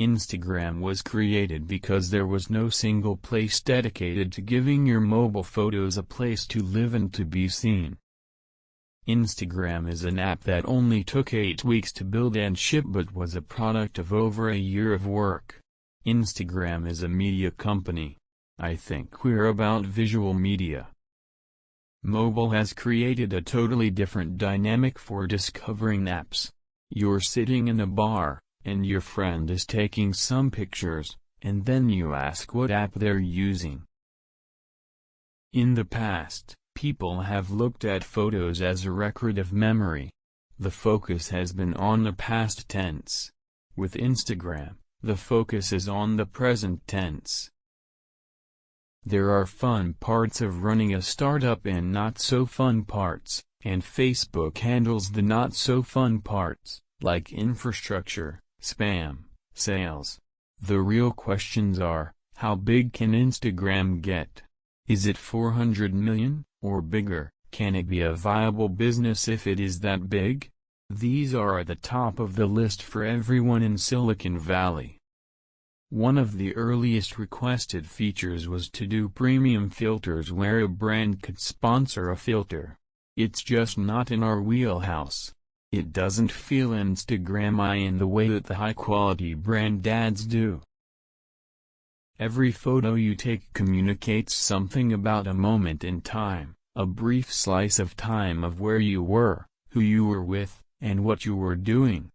Instagram was created because there was no single place dedicated to giving your mobile photos a place to live and to be seen. Instagram is an app that only took 8 weeks to build and ship but was a product of over a year of work. Instagram is a media company. I think we're about visual media. Mobile has created a totally different dynamic for discovering apps. You're sitting in a bar, and your friend is taking some pictures, and then you ask what app they're using. In the past, people have looked at photos as a record of memory. The focus has been on the past tense. With Instagram, the focus is on the present tense. There are fun parts of running a startup and not so fun parts, and Facebook handles the not so fun parts, like infrastructure, spam, sales. The real questions are, how big can Instagram get? Is it 400 million, or bigger? Can it be a viable business if it is that big? These are at the top of the list for everyone in Silicon Valley. One of the earliest requested features was to do premium filters where a brand could sponsor a filter. It's just not in our wheelhouse. It doesn't feel Instagram-y in the way that the high-quality brand ads do. Every photo you take communicates something about a moment in time, a brief slice of time of where you were, who you were with, and what you were doing.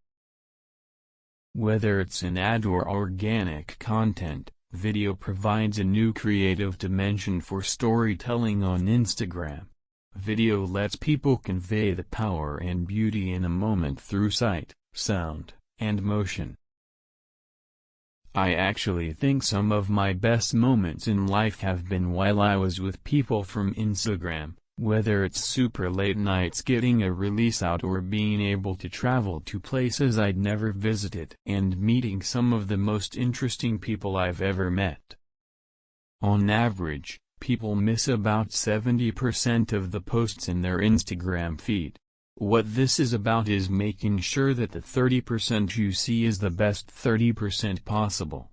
Whether it's an ad or organic content, video provides a new creative dimension for storytelling on Instagram. Video lets people convey the power and beauty in a moment through sight, sound, and motion. I actually think some of my best moments in life have been while I was with people from Instagram, whether it's super late nights getting a release out or being able to travel to places I'd never visited and meeting some of the most interesting people I've ever met. On average, people miss about 70% of the posts in their Instagram feed. What this is about is making sure that the 30% you see is the best 30% possible.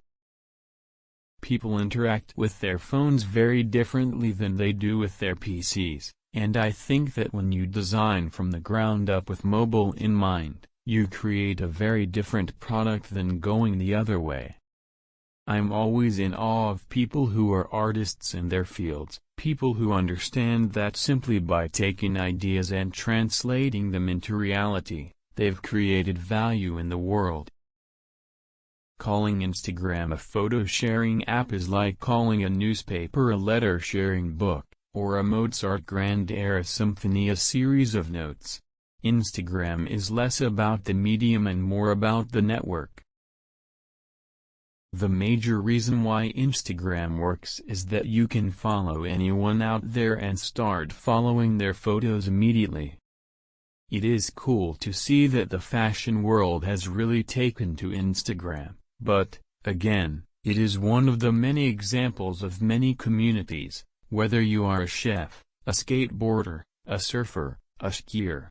People interact with their phones very differently than they do with their PCs, and I think that when you design from the ground up with mobile in mind, you create a very different product than going the other way. I'm always in awe of people who are artists in their fields, people who understand that simply by taking ideas and translating them into reality, they've created value in the world. Calling Instagram a photo-sharing app is like calling a newspaper a letter-sharing book, or a Mozart Grand Era Symphony a series of notes. Instagram is less about the medium and more about the network. The major reason why Instagram works is that you can follow anyone out there and start following their photos immediately. It is cool to see that the fashion world has really taken to Instagram, but, again, it is one of the many examples of many communities, whether you are a chef, a skateboarder, a surfer, a skier.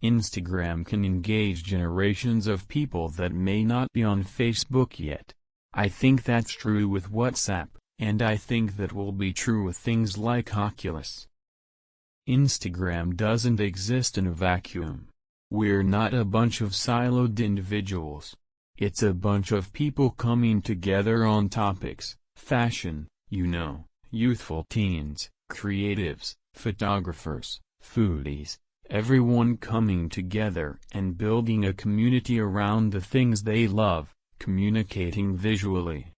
Instagram can engage generations of people that may not be on Facebook yet. I think that's true with WhatsApp, and I think that will be true with things like Oculus. Instagram doesn't exist in a vacuum. We're not a bunch of siloed individuals. It's a bunch of people coming together on topics, fashion, youthful teens, creatives, photographers, foodies. Everyone coming together and building a community around the things they love, communicating visually,